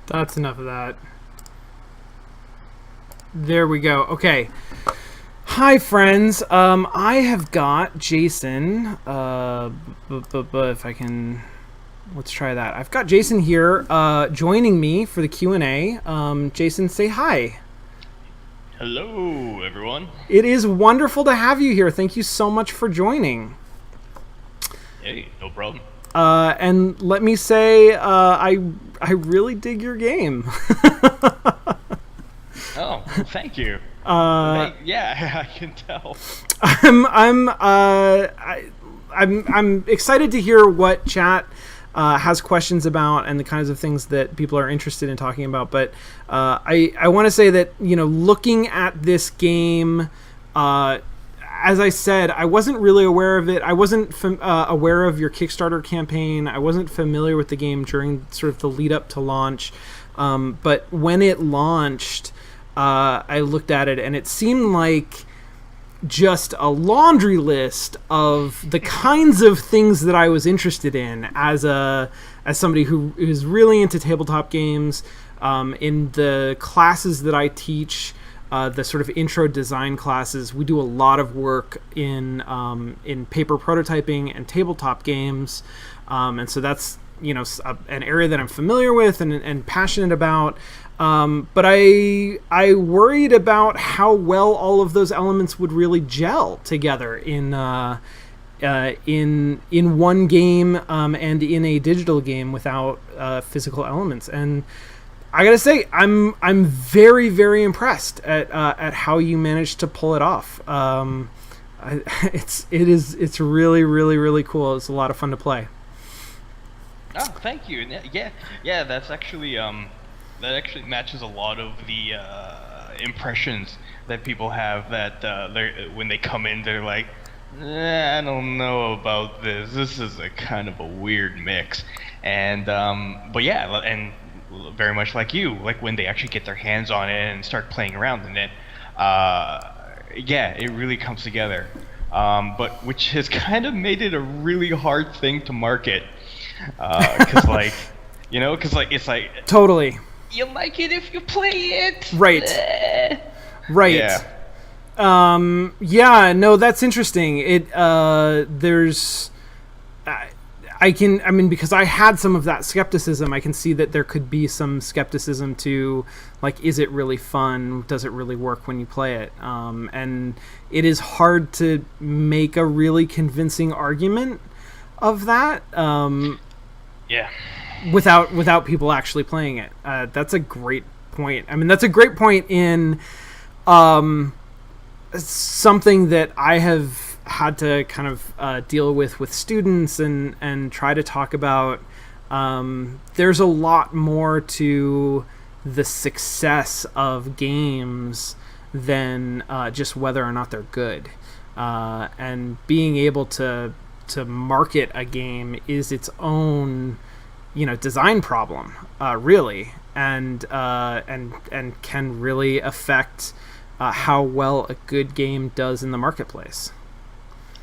That's enough of that. There we go. Okay. Hi, friends. I have got Jason. If I can, let's try that. I've got Jason here, joining me for the Q&A. Jason, say hi. Hello, everyone. It is wonderful to have you here. Thank you so much for joining. Hey, no problem. And let me say, I really dig your game. Oh, well, thank you. Yeah, I can tell. I'm excited to hear what chat has questions about and the kinds of things that people are interested in talking about. But I want to say that, looking at this game, as I said, I wasn't really aware of it. I wasn't aware of your Kickstarter campaign. I wasn't familiar with the game during sort of the lead up to launch. But when it launched, I looked at it and it seemed like just a laundry list of the kinds of things that I was interested in as somebody who is really into tabletop games. In the classes that I teach, the sort of intro design classes, we do a lot of work in paper prototyping and tabletop games, and so that's an area that I'm familiar with and passionate about. But I worried about how well all of those elements would really gel together in one game, and in a digital game without physical elements. And I gotta say, I'm very, very impressed at how you managed to pull it off. It's really, really, really cool. It's a lot of fun to play. Oh, thank you. Yeah. That actually matches a lot of the impressions that people have that when they come in, they're like, I don't know about this. This is a kind of a weird mix. And but yeah, and very much like you, like when they actually get their hands on it and start playing around in it, yeah, it really comes together. But which has kind of made it a really hard thing to market, because it's like Totally. you like it if you play it, Right. Right. Yeah. Yeah, no, that's interesting. Because I had some of that skepticism, I can see that there could be some skepticism to, like, is it really fun? Does it really work when you play it? And it is hard to make a really convincing argument of that. Yeah. Without people actually playing it. That's a great point. I mean, that's a great point in something that I have had to kind of deal with students and try to talk about. There's a lot more to the success of games than just whether or not they're good. And being able to market a game is its own design problem, really, and can really affect how well a good game does in the marketplace.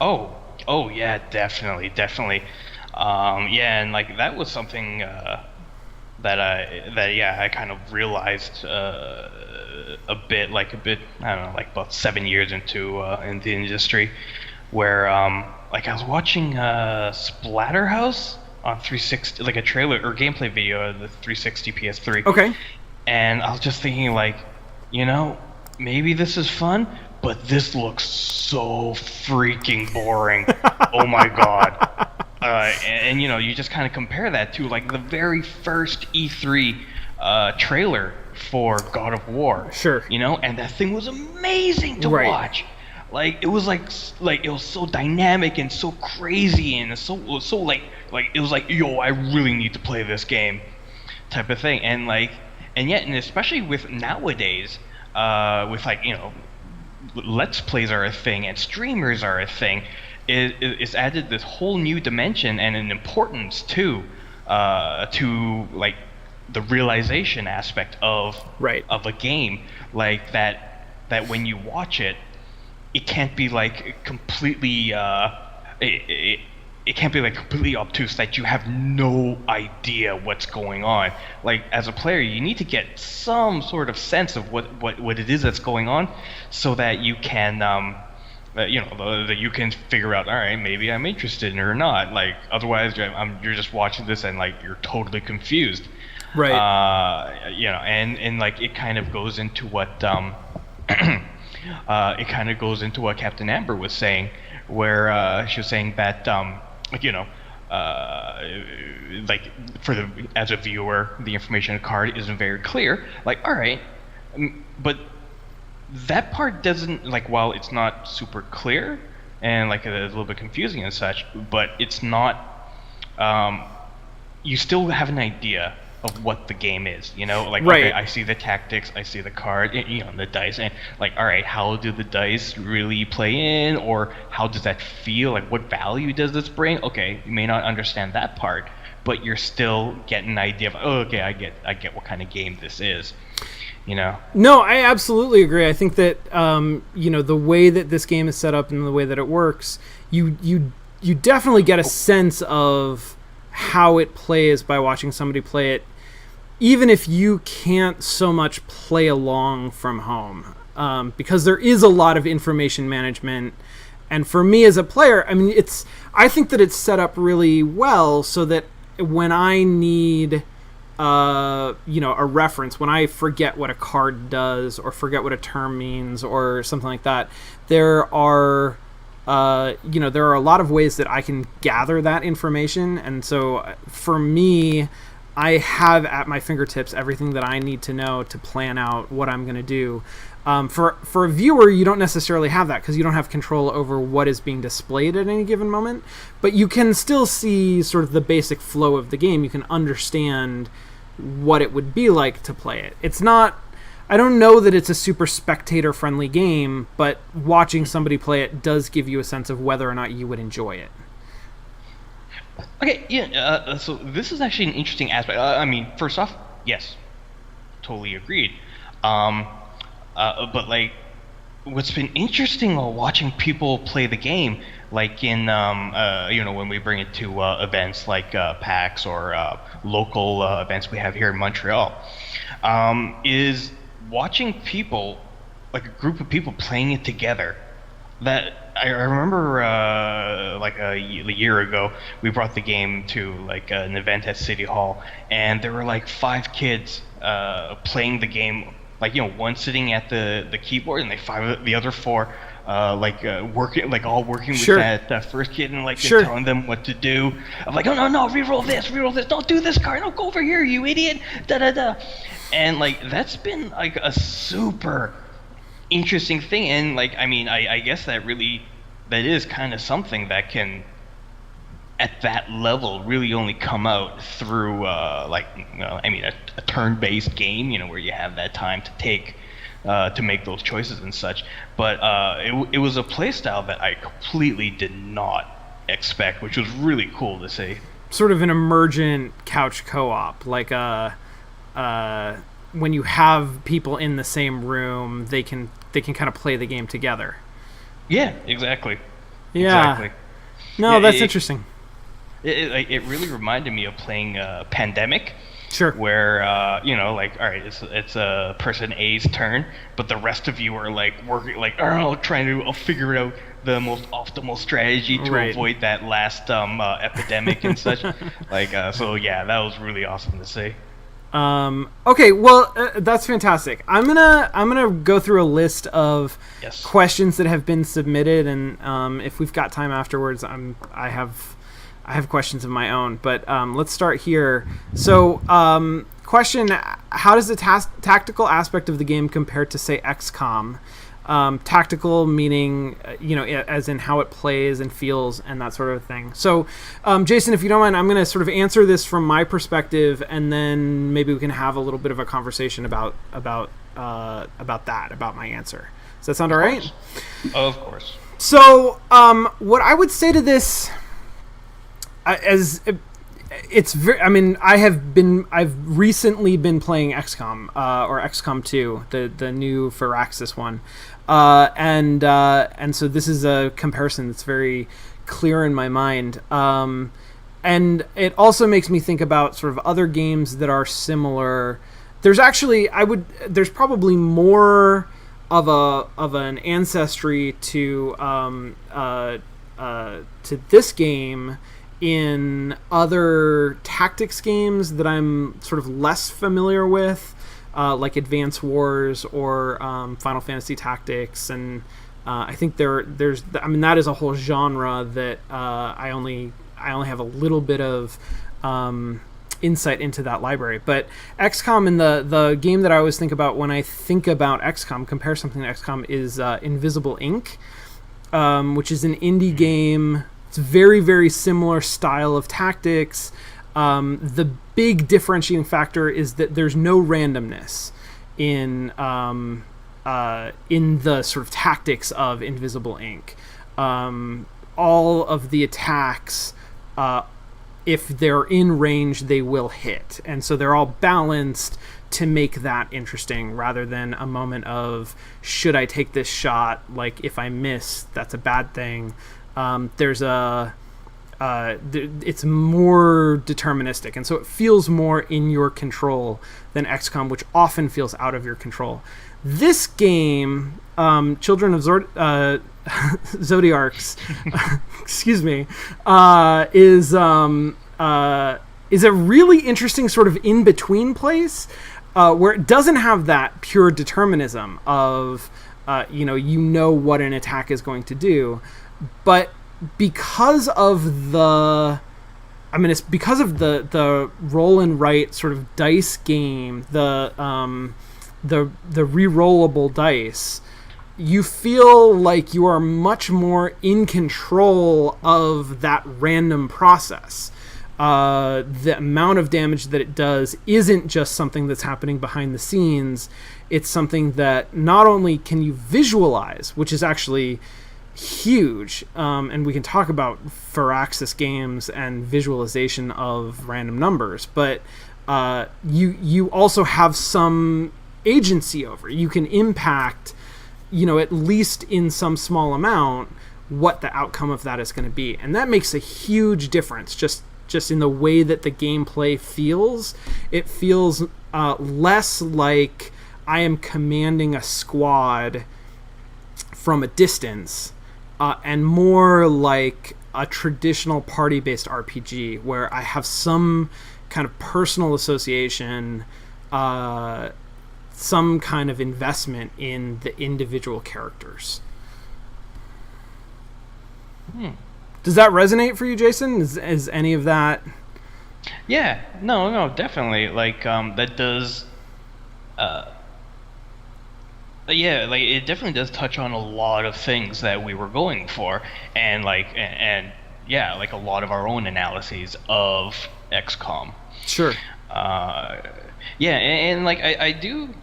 Oh yeah, definitely. Yeah, and like that was something I kind of realized a bit, I don't know, like about 7 years into in the industry, where like I was watching Splatterhouse on 360, like a trailer or gameplay video of the 360 PS3. Okay. And I was just thinking, like, maybe this is fun, but this looks so freaking boring. Oh my god. And you just kind of compare that to like the very first E3 trailer for God of War. Sure. And that thing was amazing to Right. watch. Like it was like it was so dynamic and so crazy and so like it was like, yo, I really need to play this game, type of thing. And especially with nowadays, with let's plays are a thing and streamers are a thing, it's added this whole new dimension and an importance to like the realization aspect of Right. a game, like that when you watch it, it can't be like completely it can't be like completely obtuse that you have no idea what's going on. Like as a player, you need to get some sort of sense of what it is that's going on, so that you can that you can figure out, all right, maybe I'm interested in it or not. Like otherwise, you're just watching this and like you're totally confused. Right. And like it kind of goes into what Captain Amber was saying, where she was saying that like as a viewer, the information on the card isn't very clear. Like, all right, but that part doesn't, like, while it's not super clear and like it's a little bit confusing and such, but it's not. You still have an idea of what the game is, like, right. Okay, I see the tactics, I see the card, the dice, and like, all right, how do the dice really play in, or how does that feel, like what value does this bring? Okay, you may not understand that part, but you're still getting an idea of, oh, okay, I get what kind of game this is, No, I absolutely agree. I think that the way that this game is set up and the way that it works, you definitely get a sense of how it plays by watching somebody play it, even if you can't so much play along from home, because there is a lot of information management. And for me as a player, I mean, I think that it's set up really well so that when I need a reference, when I forget what a card does or forget what a term means or something like that, there are a lot of ways that I can gather that information. And so for me, I have at my fingertips everything that I need to know to plan out what I'm going to do. For a viewer, you don't necessarily have that because you don't have control over what is being displayed at any given moment, but you can still see sort of the basic flow of the game. You can understand what it would be like to play it. It's not, I don't know that it's a super spectator-friendly game, but watching somebody play it does give you a sense of whether or not you would enjoy it. Okay, yeah, so this is actually an interesting aspect. I mean, first off, yes, totally agreed. But like, what's been interesting while watching people play the game, like in when we bring it to events like PAX or local events we have here in Montreal, is watching people, like a group of people playing it together. That I remember, like a year ago, we brought the game to like an event at City Hall, and there were like 5 kids playing the game. Like, one sitting at the keyboard, and the other 4 working with sure. that first kid, and like sure. telling them what to do. I'm like, oh no, reroll this, don't do this card, no, go over here, you idiot, da da da. And like that's been like a super interesting thing, and like, I mean, I guess that is kind of something that can, at that level, really only come out through a turn-based game, where you have that time to take to make those choices and such. But it was a playstyle that I completely did not expect, which was really cool to see. Sort of an emergent couch co-op, like when you have people in the same room, they can kind of play the game together. Yeah, exactly. Yeah. Exactly. No, that's interesting. It really reminded me of playing Pandemic. Sure. Where like, all right, it's person A's turn, but the rest of you are like working, like, I don't know, trying to figure out the most optimal strategy to avoid that last epidemic and such. Like, so yeah, that was really awesome to see. Okay, well, that's fantastic. I'm gonna go through a list of questions that have been submitted, and if we've got time afterwards, I have questions of my own. But let's start here. So, question: how does the tactical aspect of the game compare to, say, XCOM? Tactical meaning, as in how it plays and feels and that sort of thing. So, Jason, if you don't mind, I'm going to sort of answer this from my perspective, and then maybe we can have a little bit of a conversation about my answer. Does that sound all right? Of course. So, what I would say to this, it's very, I mean, I've recently been playing XCOM, or XCOM 2, the new Firaxis one. And so this is a comparison that's very clear in my mind. And it also makes me think about sort of other games that are similar. There's actually there's probably more of an ancestry to this game in other tactics games that I'm sort of less familiar with, like Advance Wars or Final Fantasy Tactics, and I think that is a whole genre that I only have a little bit of insight into that library. But XCOM, and the game that I always think about when I think about XCOM, compare something to XCOM, is Invisible Ink, which is an indie game. It's very, very similar style of tactics. The big differentiating factor is that there's no randomness in the sort of tactics of Invisible Ink. All of the attacks, if they're in range, they will hit. And so they're all balanced to make that interesting, rather than a moment of, should I take this shot? Like, if I miss, that's a bad thing. It's more deterministic, and so it feels more in your control than XCOM, which often feels out of your control. This game, Children of Zodiarcs, excuse me, is a really interesting sort of in-between place, where it doesn't have that pure determinism of, what an attack is going to do, but because of the roll and write sort of dice game, the re-rollable dice, you feel like you are much more in control of that random process. The amount of damage that it does isn't just something that's happening behind the scenes. It's something that not only can you visualize, which is actually huge, and we can talk about Firaxis games and visualization of random numbers, but you also have some agency over. You can impact, at least in some small amount, what the outcome of that is going to be, and that makes a huge difference. Just in the way that the gameplay feels, it feels less like I am commanding a squad from a distance, and more like a traditional party-based RPG where I have some kind of personal association, some kind of investment in the individual characters. Does that resonate for you, Jason? Is any of that? Yeah, no, definitely. Like, that does. Yeah, like, it definitely does touch on a lot of things that we were going for, and yeah, like a lot of our own analyses of XCOM. Sure. Yeah, and like I do.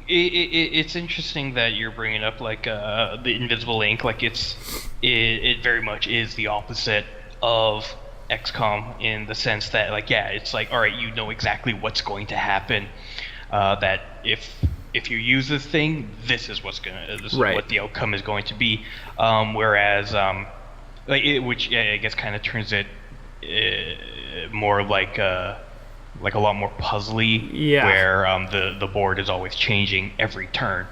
It's interesting that you're bringing up like the Invisible Ink. Like it very much is the opposite of XCOM in the sense that, like, yeah, it's like, all right, you know exactly what's going to happen. That if you use this thing, this is what the outcome is going to be. Whereas which I guess kind of turns it more like a lot more puzzly, yeah, where the board is always changing every turn.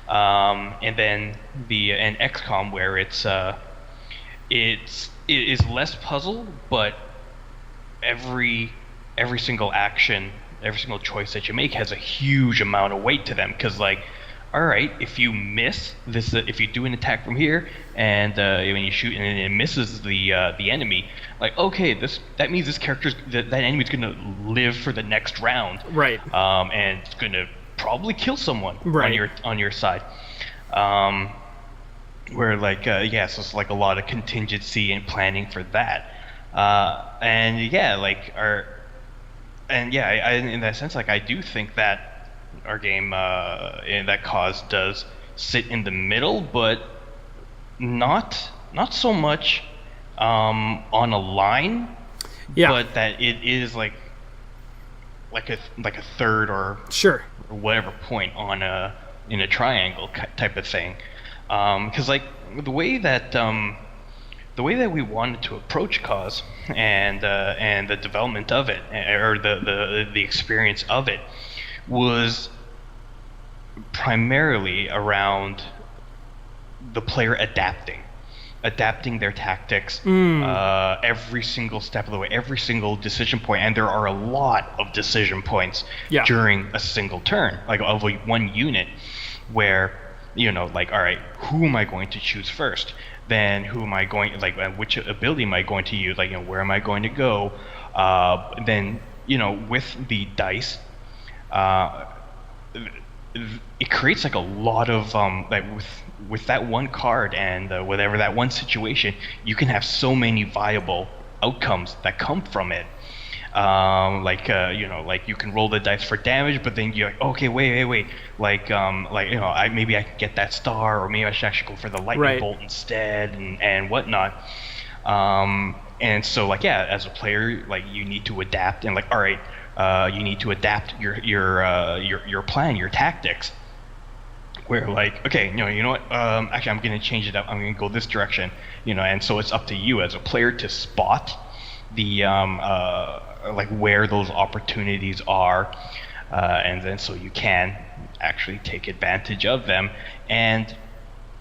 And then and XCOM, where it is less puzzle, but every single action, every single choice that you make has a huge amount of weight to them. Because, like, all right, if you miss this, if you do an attack from here, and when you shoot and it misses the enemy, like, okay, that means this that enemy's gonna live for the next round, right? And it's gonna probably kill someone, right, on your side. Where, like, so it's like a lot of contingency and planning for that. And yeah, like in that sense, like, I do think that our game in that cause does sit in the middle, but not so much on a line, yeah, but that it is like a third or sure whatever point on in a triangle type of thing, because like the way that the way that we wanted to approach Cause and the development of it, or the experience of it, was primarily around the player adapting their tactics every single step of the way, every single decision point. And there are a lot of decision points during a single turn, like of one unit, where, you know, like, all right, who am I going to choose first? Then who am I going, like, which ability am I going to use? Like, you know, where am I going to go? Then, you know, with the dice, it creates like a lot of like with that one card and whatever that one situation, you can have so many viable outcomes that come from it. You know, like you can roll the dice for damage, but then you're like, okay, wait, like, you know, maybe I can get that star, or maybe I should actually go for the lightning bolt instead, and whatnot. And so, like, yeah, as a player, like, you need to adapt, and like, all right, you need to adapt your plan, your tactics. Where, like, okay, you know what? Actually, I'm gonna change it up. I'm gonna go this direction, you know. And so it's up to you as a player to spot the like where those opportunities are, and then so you can actually take advantage of them. And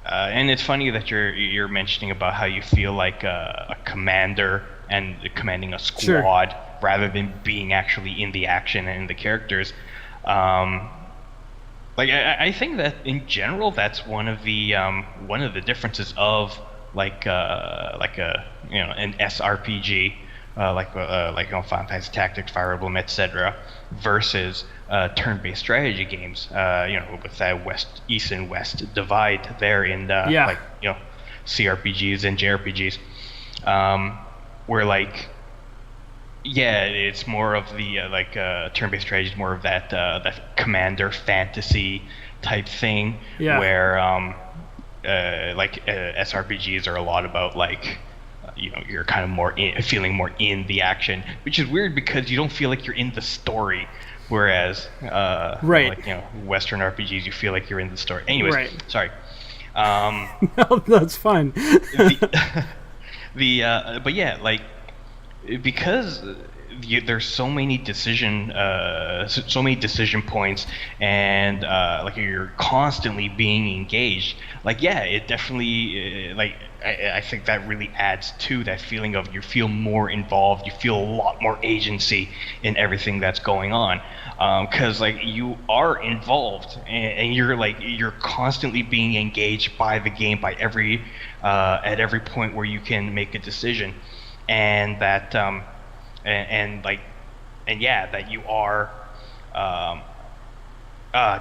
it's funny that you're mentioning about how you feel like a commander and commanding a squad rather than being actually in the action and in the characters. Like, I think that in general that's one of the differences of like a, you know, an SRPG, like you know, Final Fantasy Tactics, Fire Emblem, etc., versus turn-based strategy games. You know, with that East and West divide there in like, you know, CRPGs and JRPGs, where, like, yeah, it's more of the turn-based strategy is more of that commander fantasy type thing, where SRPGs are a lot about, like, you know, you're kind of feeling more in the action, which is weird because you don't feel like you're in the story, whereas like, you know, Western RPGs, you feel like you're in the story. Anyways, sorry. No, that's fine. But yeah, like, because there's so many decision points, and like, you're constantly being engaged. Like, yeah, it definitely like, I think that really adds to that feeling of you feel more involved, you feel a lot more agency in everything that's going on, because like, you are involved, and you're constantly being engaged by the game, by at every point where you can make a decision. And that that you are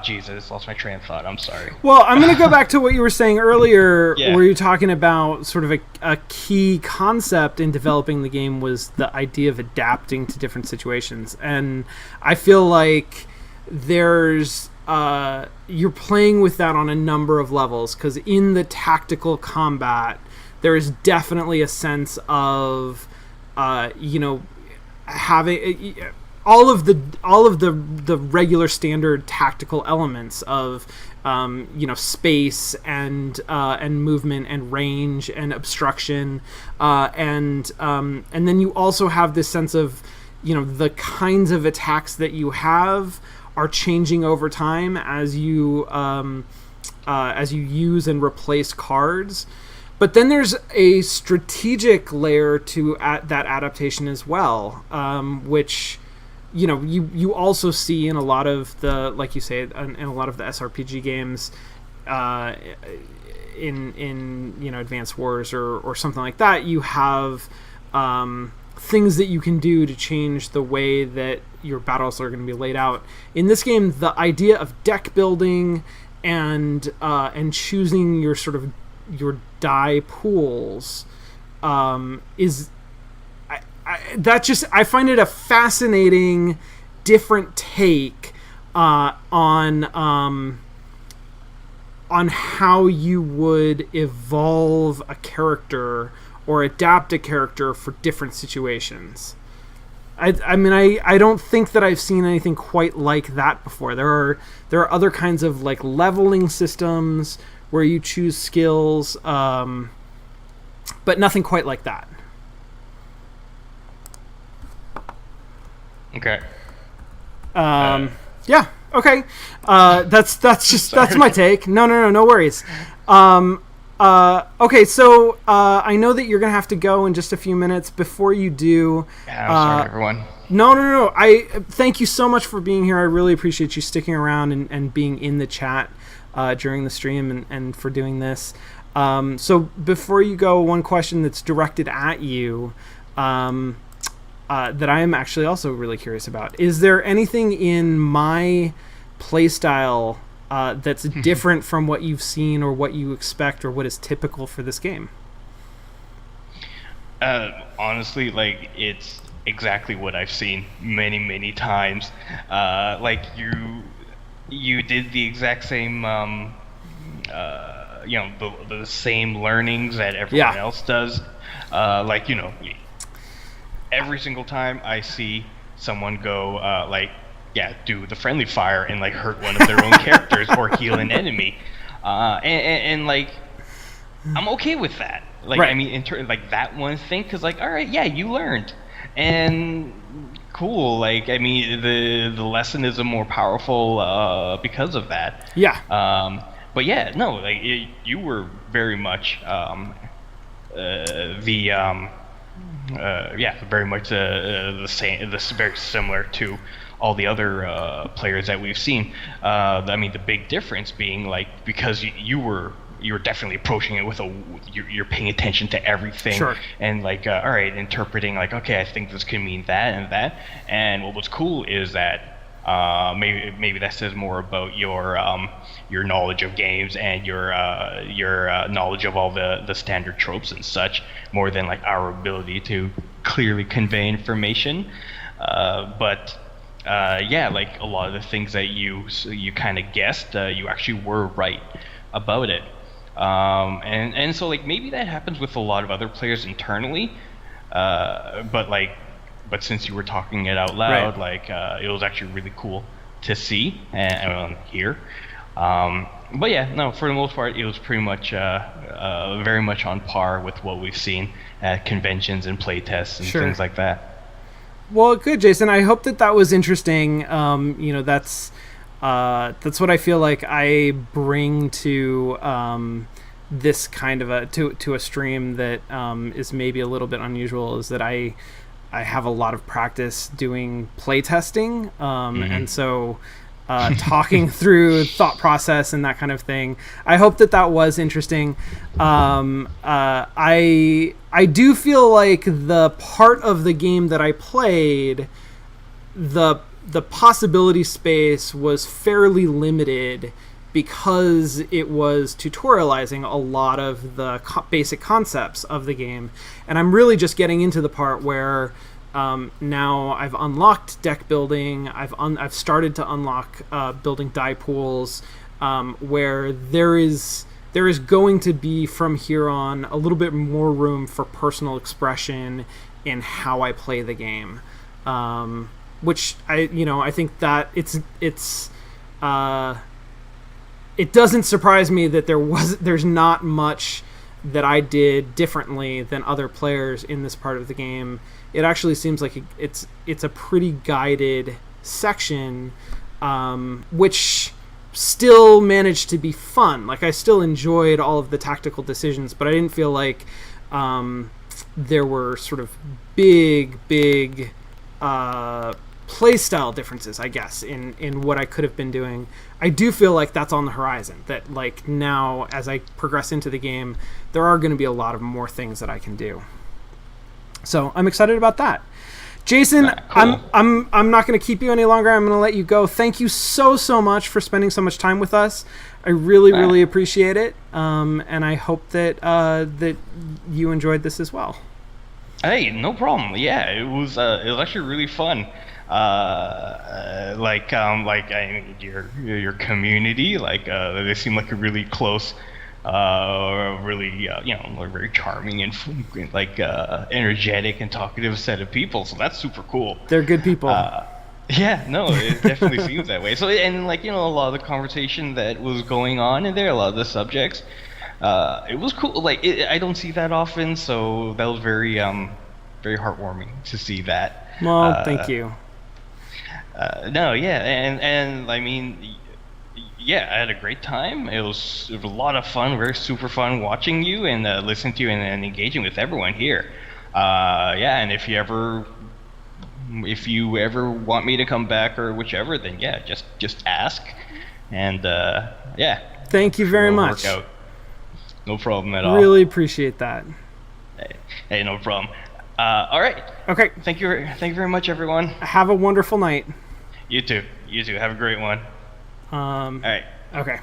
Jesus, lost my train of thought. I'm sorry. Well, I'm going to go back to what you were saying earlier, where you're talking about sort of a key concept in developing the game was the idea of adapting to different situations. And I feel like there's you're playing with that on a number of levels, because in the tactical combat, there is definitely a sense of, you know, having all of the regular standard tactical elements of, you know, space and movement and range and obstruction, and then you also have this sense of, you know, the kinds of attacks that you have are changing over time as you use and replace cards. But then there's a strategic layer to that adaptation as well, which, you know, you also see in a lot of the, like you say, in a lot of the SRPG games, in you know, Advanced Wars or something like that. You have things that you can do to change the way that your battles are going to be laid out. In this game, the idea of deck building and choosing your sort of your die pools is I find it a fascinating different take on how you would evolve a character or adapt a character for different situations. I mean, I don't think that I've seen anything quite like that before. There are other kinds of, like, leveling systems where you choose skills, but nothing quite like that. Okay. Yeah. Okay. That's my take. No worries. Okay. So I know that you're gonna have to go in just a few minutes. Before you do, Yeah, I'm sorry, everyone. No. I thank you so much for being here. I really appreciate you sticking around and being in the chat during the stream and for doing this. So before you go, one question that's directed at you. That I am actually also really curious about. Is there anything in my playstyle that's different from what you've seen or what you expect or what is typical for this game? Honestly, like, it's exactly what I've seen many times. Like, you did the exact same, the same learnings that everyone else does. Like, every single time I see someone go, do the friendly fire and, like, hurt one of their own characters or heal an enemy. And like, I'm okay with that. Like, right. I mean, like, that one thing, because, like, all right, yeah, you learned. And cool, like, I mean, the lesson is more powerful because of that. Yeah. But yeah, no, like, you were very much very much the same. This is very similar to all the other players that we've seen. I mean, the big difference being, like, because you were definitely approaching it with you're paying attention to everything. Sure. And, like, all right, interpreting, like, okay, I think this can mean that and that. And what was cool is that maybe that says more about your knowledge of games and your knowledge of all the standard tropes and such, more than, like, our ability to clearly convey information. But like, a lot of the things that you kind of guessed, you actually were right about it. And so, like, maybe that happens with a lot of other players internally, but since you were talking it out loud, right. Like, it was actually really cool to see and hear. But yeah, no, for the most part, it was pretty much very much on par with what we've seen at conventions and playtests and things like that. Well, good, Jason. I hope that was interesting. That's what I feel like I bring to this kind of to a stream that is maybe a little bit unusual, is that I have a lot of practice doing playtesting, and so talking through thought process and that kind of thing. I hope that was interesting. I do feel like the part of the game that I played, the possibility space was fairly limited because it was tutorializing a lot of the basic concepts of the game. And I'm really just getting into the part where now I've unlocked deck building. I've started to unlock building die pools, where there is going to be from here on a little bit more room for personal expression in how I play the game, which I think that it doesn't surprise me that there's not much that I did differently than other players in this part of the game. It actually seems like it's a pretty guided section, which still managed to be fun. Like, I still enjoyed all of the tactical decisions, but I didn't feel like there were sort of big playstyle differences, I guess, in what I could have been doing. I do feel like that's on the horizon, that, like, now as I progress into the game, there are going to be a lot of more things that I can do. So I'm excited about that. Jason, cool. I'm not going to keep you any longer. I'm going to let you go. Thank you so much for spending so much time with us. I really appreciate it. And I hope that that you enjoyed this as well. Hey, no problem. Yeah, it was actually really fun. Your community, like, they seem like a really close, really very charming and like energetic and talkative set of people. So that's super cool. They're good people. Yeah, no, it definitely seems that way. So, and, like, a lot of the conversation that was going on in there, a lot of the subjects, it was cool. Like I don't see that often, so that was very heartwarming to see that. Well, thank you. No, yeah, and I mean, yeah, I had a great time. It was a lot of fun, very super fun watching you and listening to you and engaging with everyone here. Yeah, and if you ever want me to come back or whichever, then yeah, just ask, and yeah. Thank you very it'll much. Work out. No problem at all. Really appreciate that. Hey, no problem. All right. Okay. Thank you very much, everyone. Have a wonderful night. You too. Have a great one. All right. Okay.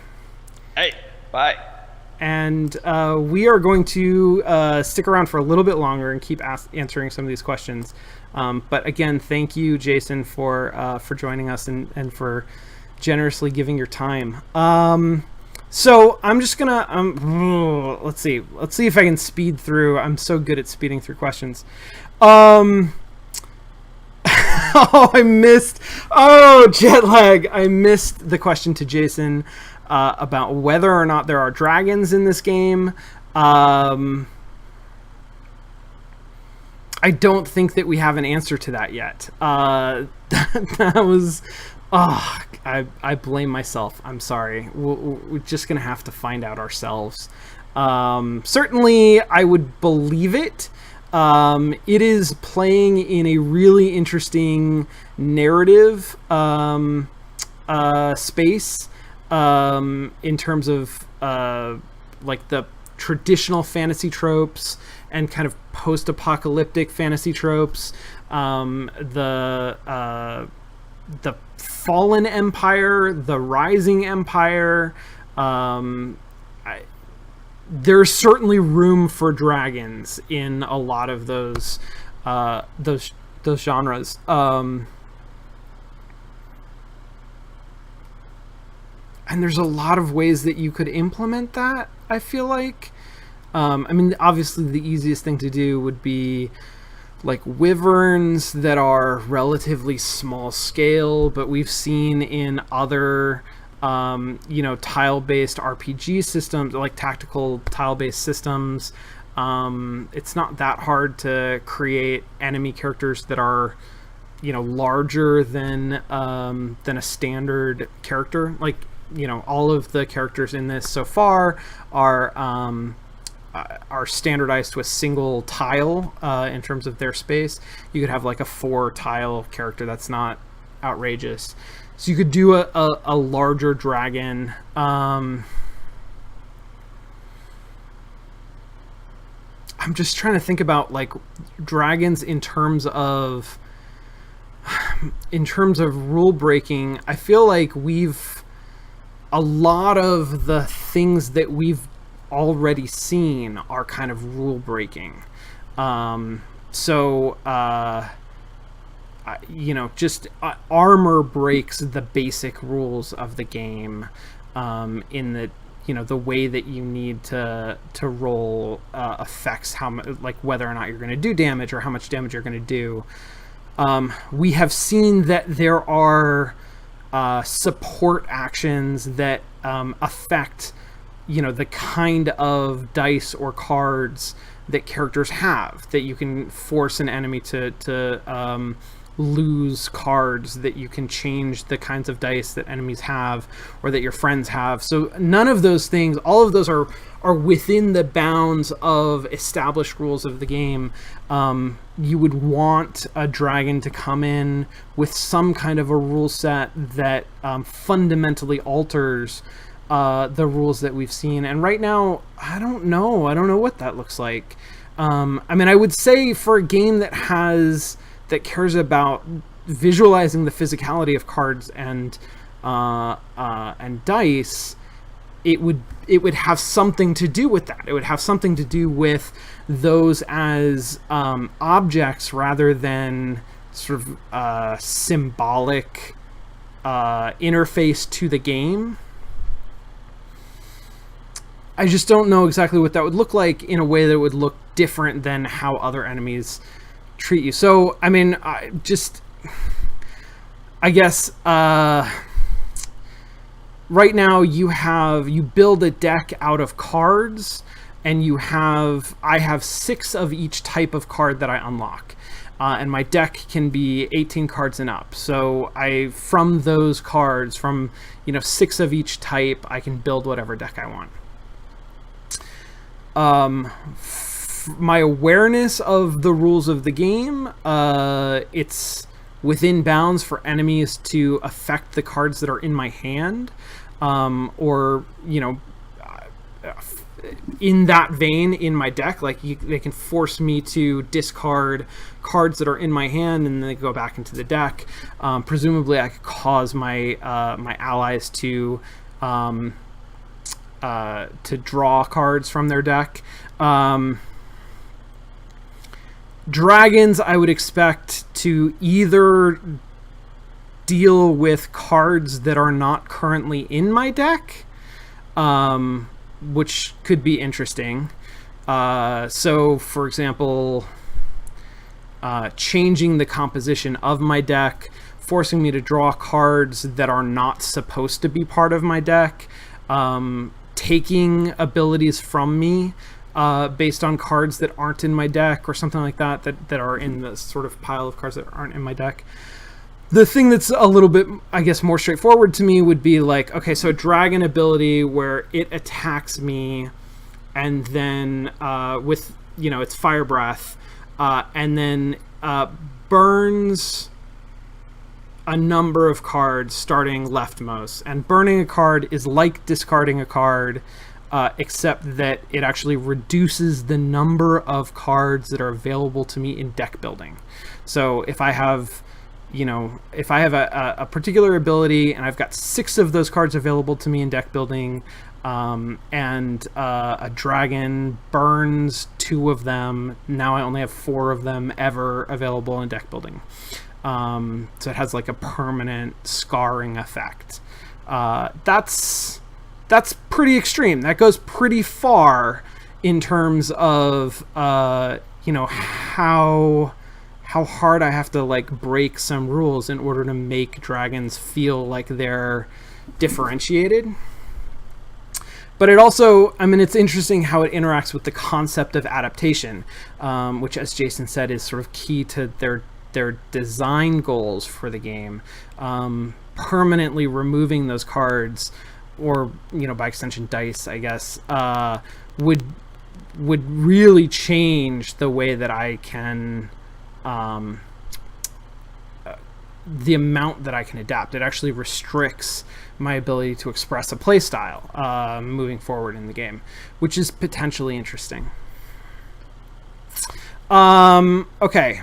Hey, bye. And we are going to stick around for a little bit longer and keep answering some of these questions. But again, thank you, Jason, for joining us and for generously giving your time. So I'm just gonna let's see if I can speed through. I'm so good at speeding through questions. Jet lag. I missed the question to Jason about whether or not there are dragons in this game. I don't think that we have an answer to that yet. That was... I blame myself. I'm sorry. We're just going to have to find out ourselves. Certainly, I would believe it. It is playing in a really interesting narrative space in terms of like the traditional fantasy tropes and kind of post-apocalyptic fantasy tropes. The fallen empire, the rising empire. There's certainly room for dragons in a lot of those genres. And there's a lot of ways that you could implement that, I feel like. I mean, obviously the easiest thing to do would be like wyverns that are relatively small scale, but we've seen in other tile-based RPG systems, like tactical tile-based systems, it's not that hard to create enemy characters that are larger than a standard character. Like, all of the characters in this so far are standardized to a single tile in terms of their space. You could have like a 4-tile character. That's not outrageous. So you could do a larger dragon. I'm just trying to think about like dragons in terms of rule breaking. I feel like a lot of the things that we've already seen are kind of rule breaking. Just armor breaks the basic rules of the game in the the way that you need to roll affects whether or not you're going to do damage or how much damage you're going to do. We have seen that there are support actions that affect the kind of dice or cards that characters have, that you can force an enemy to lose cards, that you can change the kinds of dice that enemies have or that your friends have. So none of those things, all of those are within the bounds of established rules of the game. You would want a dragon to come in with some kind of a rule set that fundamentally alters the rules that we've seen. And right now, I don't know what that looks like. I mean, I would say for a game that cares about visualizing the physicality of cards and dice, it would have something to do with that. It would have something to do with those as objects rather than sort of symbolic interface to the game. I just don't know exactly what that would look like in a way that would look different than how other enemies treat you. So, I mean, I guess, right now you build a deck out of cards, and I have 6 of each type of card that I unlock. And my deck can be 18 cards and up. So from those cards, from 6 of each type, I can build whatever deck I want. My awareness of the rules of the game, it's within bounds for enemies to affect the cards that are in my hand, or in that vein in my deck, like they can force me to discard cards that are in my hand and they go back into the deck. Presumably I could cause my my allies to draw cards from their deck. Dragons, I would expect to either deal with cards that are not currently in my deck, which could be interesting. So, for example, changing the composition of my deck, forcing me to draw cards that are not supposed to be part of my deck, taking abilities from me based on cards that aren't in my deck, or something like that are in the sort of pile of cards that aren't in my deck. The thing that's a little bit, I guess, more straightforward to me would be like, okay, so a dragon ability where it attacks me, and then with its fire breath, and then burns a number of cards starting leftmost. And burning a card is like discarding a card, except that it actually reduces the number of cards that are available to me in deck building. So if I have a particular ability and I've got 6 of those cards available to me in deck building, and a dragon burns 2 of them, now I only have 4 of them ever available in deck building. So it has like a permanent scarring effect. That's pretty extreme. That goes pretty far in terms of how hard I have to like break some rules in order to make dragons feel like they're differentiated. But it also, it's interesting how it interacts with the concept of adaptation, which, as Jason said, is sort of key to their design goals for the game. Permanently removing those cards, or by extension dice, I guess, would really change the way that I can the amount that I can adapt. It actually restricts my ability to express a playstyle moving forward in the game, which is potentially interesting. Okay,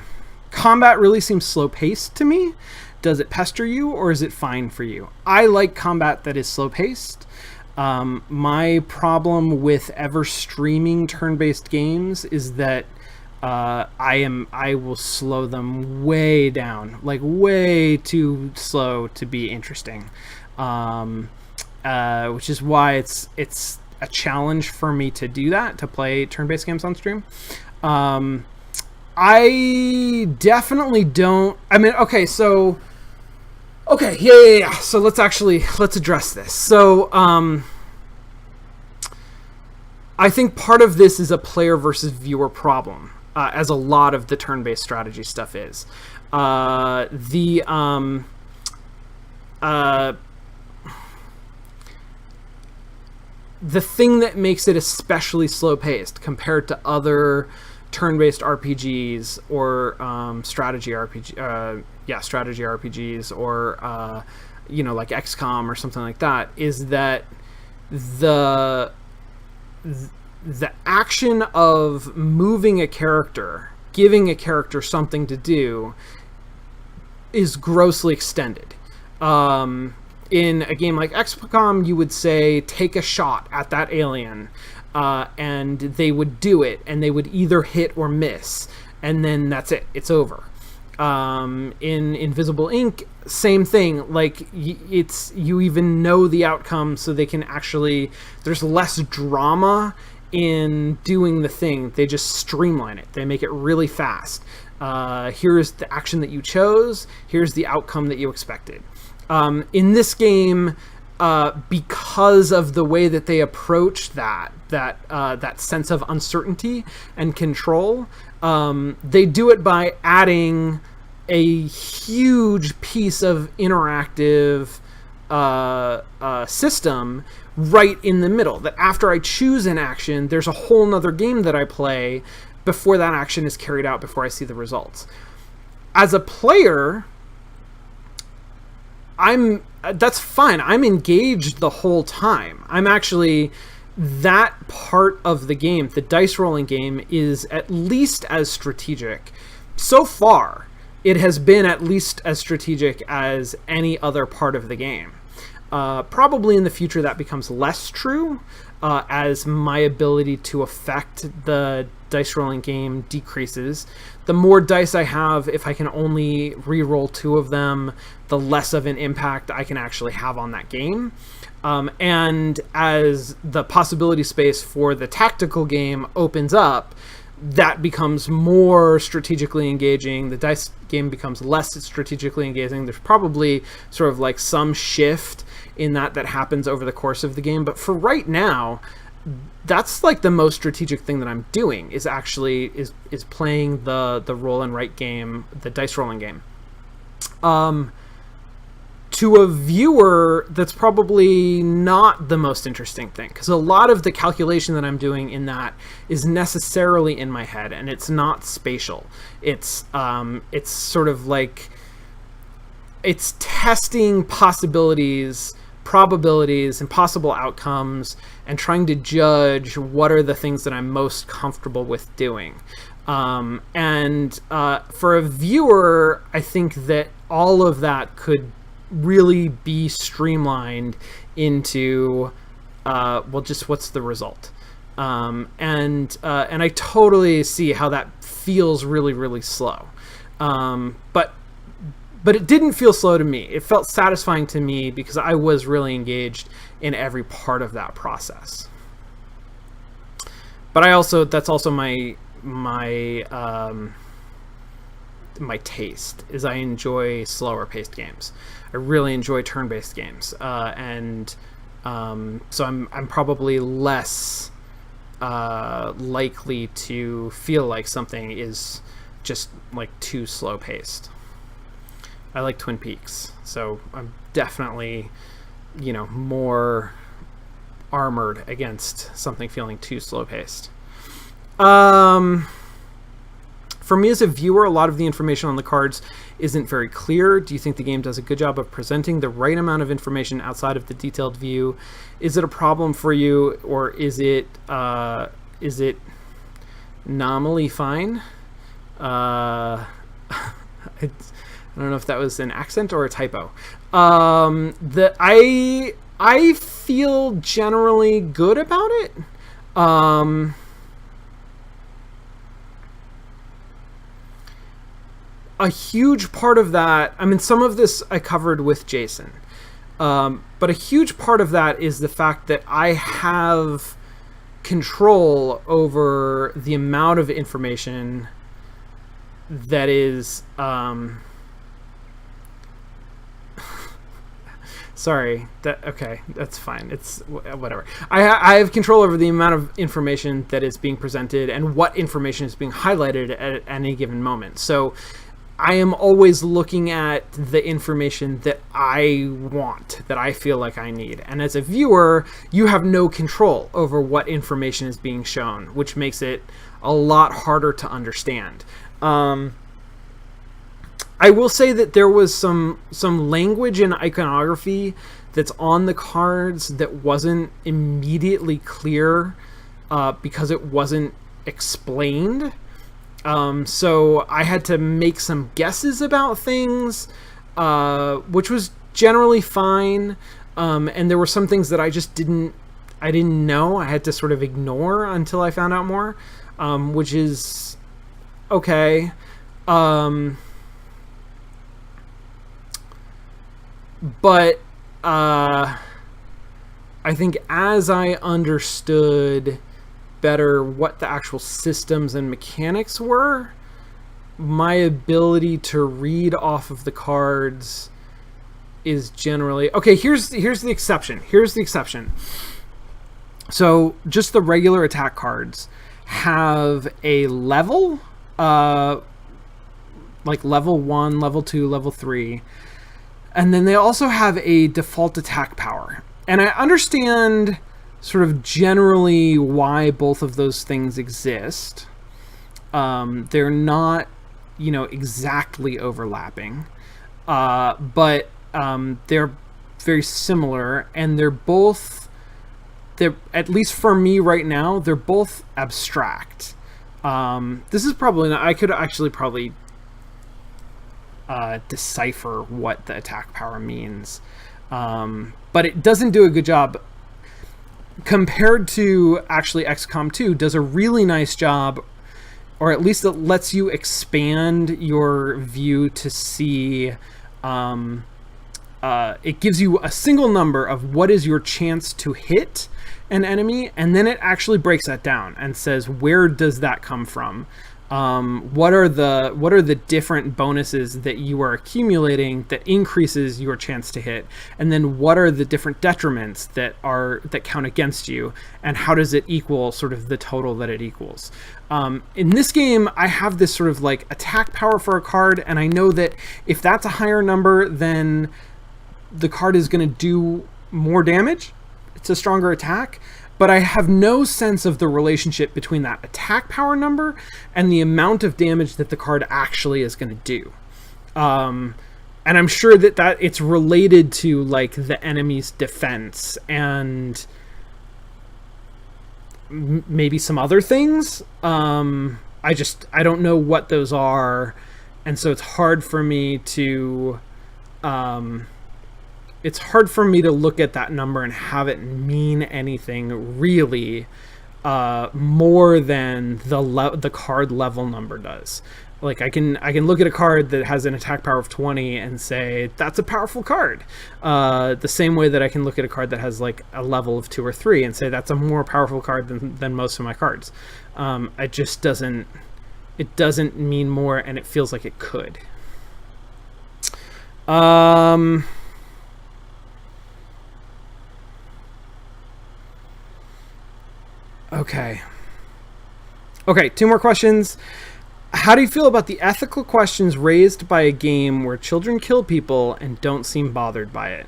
combat really seems slow-paced to me. Does it pester you, or is it fine for you? I like combat that is slow-paced. My problem with ever streaming turn-based games is that I will slow them way down, like way too slow to be interesting, which is why it's a challenge for me to do that, to play turn-based games on stream. I definitely don't. Okay, so yeah. So let's address this. So I think part of this is a player versus viewer problem, as a lot of the turn-based strategy stuff is. The thing that makes it especially slow-paced compared to other turn-based RPGs or strategy RPGs, or like XCOM or something like that, is that the action of moving a character, giving a character something to do, is grossly extended. In a game like XCOM, you would say, take a shot at that alien, and they would do it, and they would either hit or miss, and then that's it. It's over. In Invisible Ink, same thing. Like, you even know the outcome, so they can actually... There's less drama in doing the thing. They just streamline it. They make it really fast. Here's the action that you chose. Here's the outcome that you expected. In this game, because of the way that they approach that sense of uncertainty and control. They do it by adding a huge piece of interactive system right in the middle, that after I choose an action, there's a whole nother game that I play before that action is carried out, before I see the results. As a player, that's fine. I'm engaged the whole time. I'm actually, that part of the game, the dice rolling game, is at least as strategic. So far, it has been at least as strategic as any other part of the game. Probably in the future that becomes less true, as my ability to affect the dice rolling game decreases. The more dice I have, if I can only re-roll 2 of them, the less of an impact I can actually have on that game. And as the possibility space for the tactical game opens up, that becomes more strategically engaging. The dice game becomes less strategically engaging. There's probably sort of like some shift in that happens over the course of the game. But for right now, that's like the most strategic thing that I'm doing, is actually is playing the roll and write game, the dice rolling game. To a viewer, that's probably not the most interesting thing, because a lot of the calculation that I'm doing in that is necessarily in my head, and it's not spatial. It's sort of like, it's testing possibilities, probabilities, and possible outcomes, and trying to judge what are the things that I'm most comfortable with doing. And for a viewer, I think that all of that could really be streamlined into just what's the result. And I totally see how that feels really, really slow. But it didn't feel slow to me. It felt satisfying to me because I was really engaged in every part of that process. But that's also my taste, is I enjoy slower paced games. I really enjoy turn-based games, and so I'm probably less likely to feel like something is just like too slow paced. I like Twin Peaks, so I'm definitely, more armored against something feeling too slow paced. For me as a viewer, a lot of the information on the cards isn't very clear. Do you think the game does a good job of presenting the right amount of information outside of the detailed view? Is it a problem for you, or is it nominally fine? I don't know if that was an accent or a typo. I feel generally good about it. A huge part of that, some of this I covered with Jason, but a huge part of that is the fact that I have control over the amount of information that is, sorry, that's fine. It's whatever. I have control over the amount of information that is being presented and what information is being highlighted at any given moment. So I am always looking at the information that I want, that I feel like I need. And as a viewer, you have no control over what information is being shown, which makes it a lot harder to understand. I will say that there was some language and iconography that's on the cards that wasn't immediately clear because it wasn't explained. So I had to make some guesses about things, which was generally fine. And there were some things that I just didn't know. I had to sort of ignore until I found out more, which is okay. But I think as I understood better what the actual systems and mechanics were, my ability to read off of the cards is generally okay. Here's the exception. Here's the exception. So just the regular attack cards have a level, like level 1, level 2, level 3, and then they also have a default attack power. And I understand sort of generally why both of those things exist. They're not, exactly overlapping, but they're very similar, and they're at least for me right now, they're both abstract. This is probably not, I could actually probably decipher what the attack power means, but it doesn't do a good job compared to actually XCOM 2 does a really nice job, or at least it lets you expand your view to see. It gives you a single number of what is your chance to hit an enemy, and then it actually breaks that down and says, where does that come from? What are the different bonuses that you are accumulating that increases your chance to hit, and then what are the different detriments that count against you, and how does it equal sort of the total that it equals? In this game, I have this sort of like attack power for a card, and I know that if that's a higher number, then the card is going to do more damage. It's a stronger attack. But I have no sense of the relationship between that attack power number and the amount of damage that the card actually is going to do. And I'm sure that it's related to like the enemy's defense and maybe some other things. I don't know what those are, and so it's hard for me to look at that number and have it mean anything really more than the card level number does. Like I can look at a card that has an attack power of 20 and say that's a powerful card. The same way that I can look at a card that has like a level of 2 or 3 and say that's a more powerful card than most of my cards. It just doesn't mean more, and it feels like it could. Okay, 2 more questions. How do you feel about the ethical questions raised by a game where children kill people and don't seem bothered by it?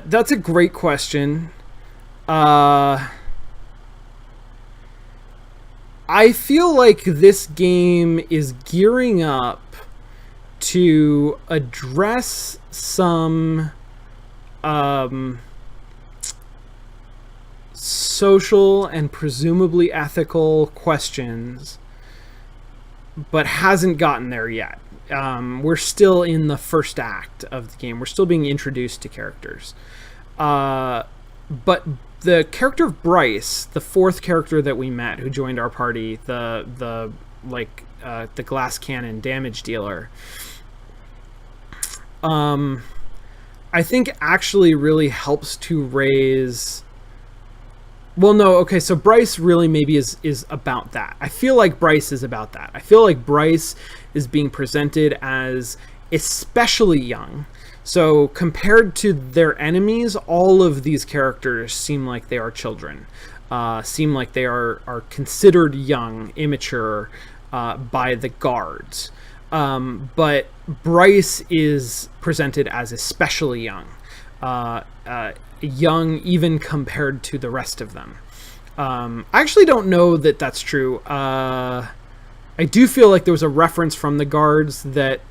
That's a great question. I feel like this game is gearing up to address some social and presumably ethical questions, but hasn't gotten there yet. We're still in the first act of the game. We're still being introduced to characters. But the character of Bryce, the 4th character that we met who joined our party, the glass cannon damage dealer, I think actually really helps to raise... Well, no, okay, so Bryce really maybe is about that. I feel like Bryce is about that. I feel like Bryce is being presented as especially young. So compared to their enemies, all of these characters seem like they are children. Seem like they are considered young, immature by the guards. But Bryce is presented as especially young. Young even compared to the rest of them. I actually don't know that that's true. I do feel like there was a reference from the guards that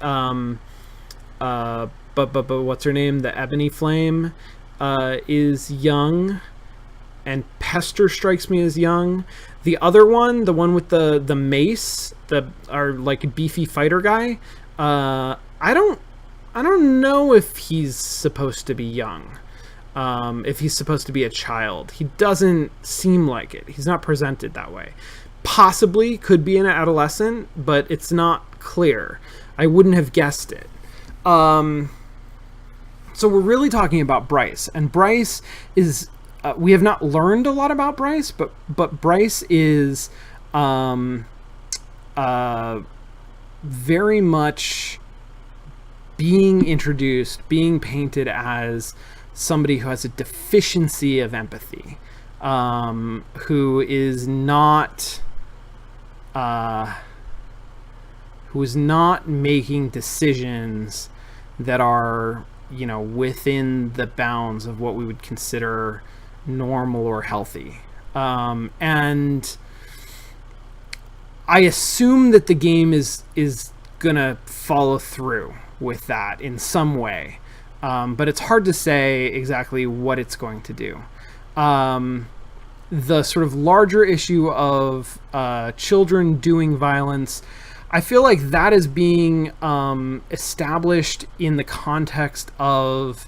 but what's her name? The Ebony Flame is young, and Pester strikes me as young. The other one, the one with the mace, our like beefy fighter guy, I don't know if he's supposed to be young. If he's supposed to be a child. He doesn't seem like it. He's not presented that way. Possibly could be an adolescent, but it's not clear. I wouldn't have guessed it. So we're really talking about Bryce, and Bryce is we have not learned a lot about Bryce, but Bryce is very much being introduced, being painted as somebody who has a deficiency of empathy, who is not making decisions that are, within the bounds of what we would consider normal or healthy. And I assume that the game is gonna follow through with that in some way, but it's hard to say exactly what it's going to do. The sort of larger issue of children doing violence, I feel like that is being established in the context of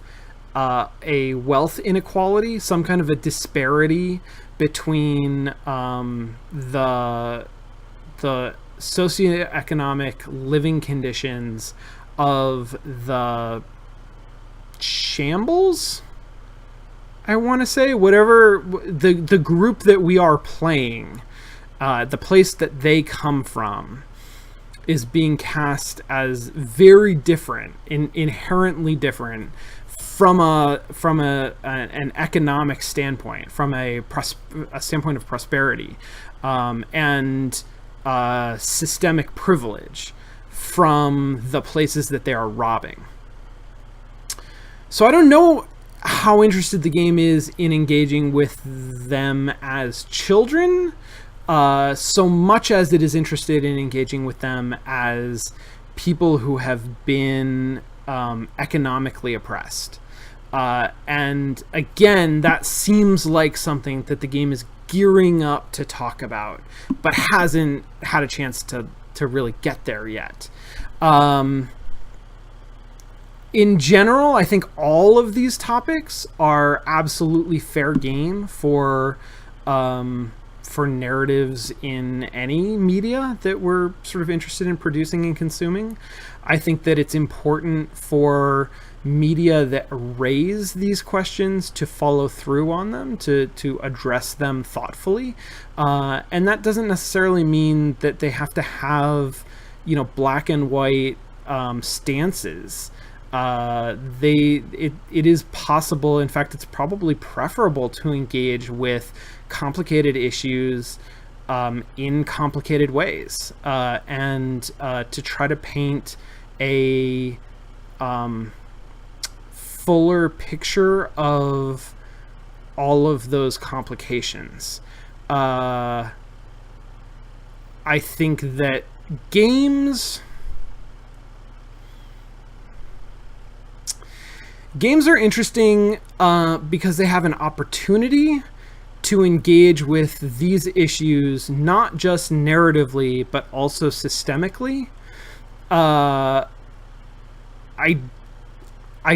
a wealth inequality, some kind of a disparity between the socioeconomic living conditions of the shambles, I want to say, whatever the group that we are playing, the place that they come from, is being cast as very different, inherently different from an economic standpoint, from a standpoint of prosperity, and systemic privilege from the places that they are robbing. So I don't know how interested the game is in engaging with them as children, so much as it is interested in engaging with them as people who have been economically oppressed. And again, that seems like something that the game is gearing up to talk about, but hasn't had a chance to really get there yet. In general, I think all of these topics are absolutely fair game for narratives in any media that we're sort of interested in producing and consuming. I think that it's important for media that raise these questions to follow through on them, to address them thoughtfully. And that doesn't necessarily mean that they have to have, black and white stances. It is possible, in fact, it's probably preferable to engage with complicated issues in complicated ways, and to try to paint a fuller picture of all of those complications. I think that games are interesting because they have an opportunity to engage with these issues, not just narratively, but also systemically. I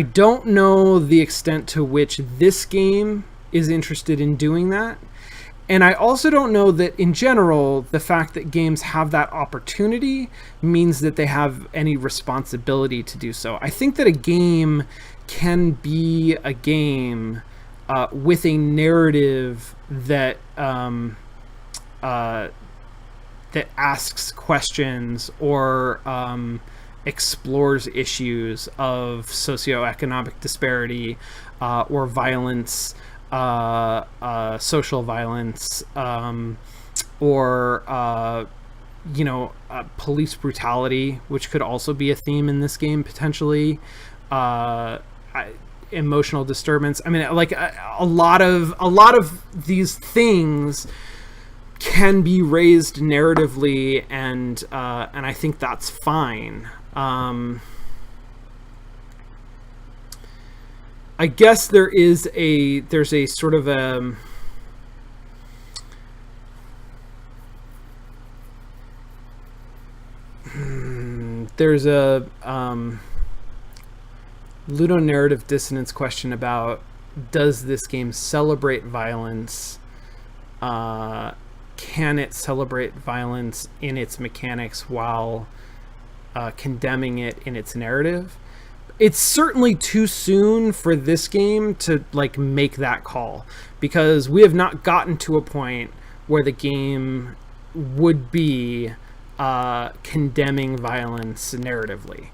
don't know the extent to which this game is interested in doing that. And I also don't know that, in general, the fact that games have that opportunity means that they have any responsibility to do so. I think that a game can be a game with a narrative that that asks questions or explores issues of socioeconomic disparity or violence, social violence, or police brutality, which could also be a theme in this game potentially. Emotional disturbance. I mean, like a lot of these things can be raised narratively, and I think that's fine. I guess there's a sort of a there's a ludonarrative dissonance question about, does this game celebrate violence? Can it celebrate violence in its mechanics while condemning it in its narrative? It's certainly too soon for this game to make that call, because we have not gotten to a point where the game would be condemning violence narratively.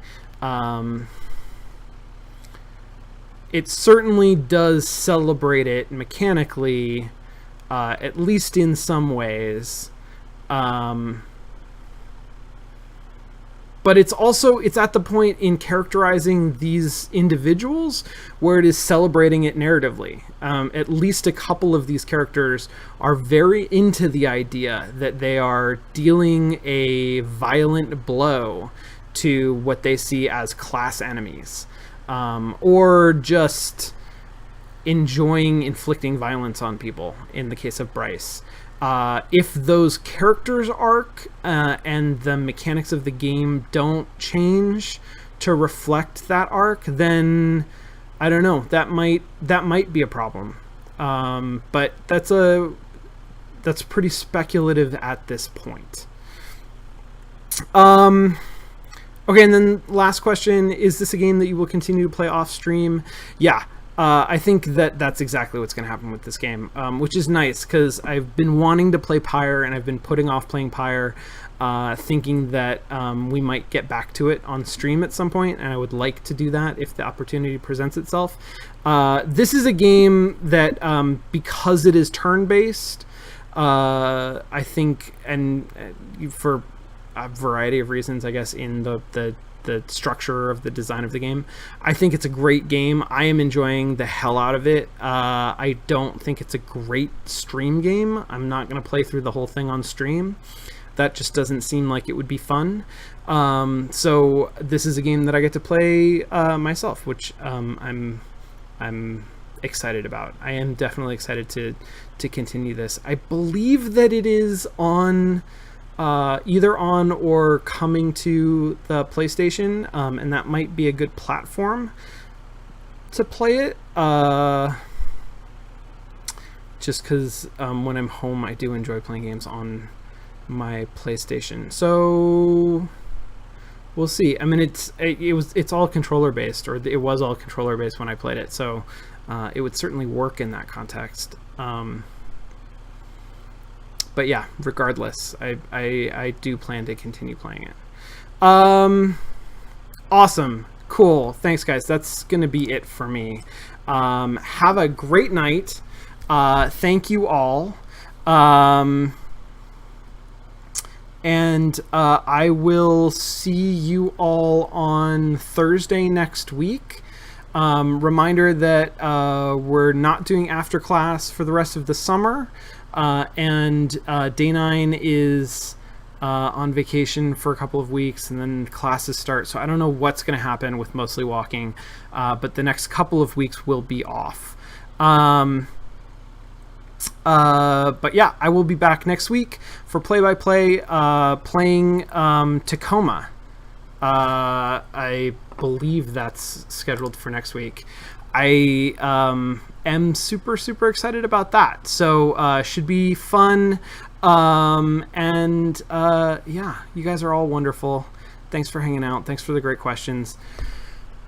It certainly does celebrate it mechanically, at least in some ways. But it's at the point in characterizing these individuals where it is celebrating it narratively. At least a couple of these characters are very into the idea that they are dealing a violent blow to what they see as class enemies, or just enjoying inflicting violence on people, in the case of Bryce. If those characters' arc and the mechanics of the game don't change to reflect that arc, then I don't know. That might be a problem. But that's pretty speculative at this point. Okay, and then last question: is this a game that you will continue to play off stream? Yeah. I think that's exactly what's going to happen with this game, which is nice because I've been wanting to play Pyre and I've been putting off playing Pyre, thinking that we might get back to it on stream at some point, and I would like to do that if the opportunity presents itself. This is a game that, because it is turn-based, I think, and for a variety of reasons, I guess, in the structure of the design of the game, I think it's a great game. I am enjoying the hell out of it. I don't think it's a great stream game. I'm not going to play through the whole thing on stream. That just doesn't seem like it would be fun. So this is a game that I get to play myself, which I'm excited about. I am definitely excited to continue this. I believe that it is on either on or coming to the PlayStation, and that might be a good platform to play it. Just because when I'm home, I do enjoy playing games on my PlayStation. So we'll see. I mean, it's all controller based, or it was all controller based when I played it. So it would certainly work in that context. But yeah, regardless, I do plan to continue playing it. Awesome. Cool. Thanks, guys. That's going to be it for me. Have a great night. Thank you all. And I will see you all on Thursday next week. Reminder that we're not doing after class for the rest of the summer. And Day 9 is on vacation for a couple of weeks, and then classes start. So I don't know what's going to happen with Mostly Walking, but the next couple of weeks will be off. But yeah, I will be back next week for play-by-play playing Tacoma. I believe that's scheduled for next week. I am super excited about that, so should be fun. And yeah, you guys are all wonderful. Thanks for hanging out. Thanks for the great questions.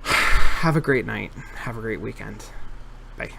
Have a great night. Have a great weekend. Bye.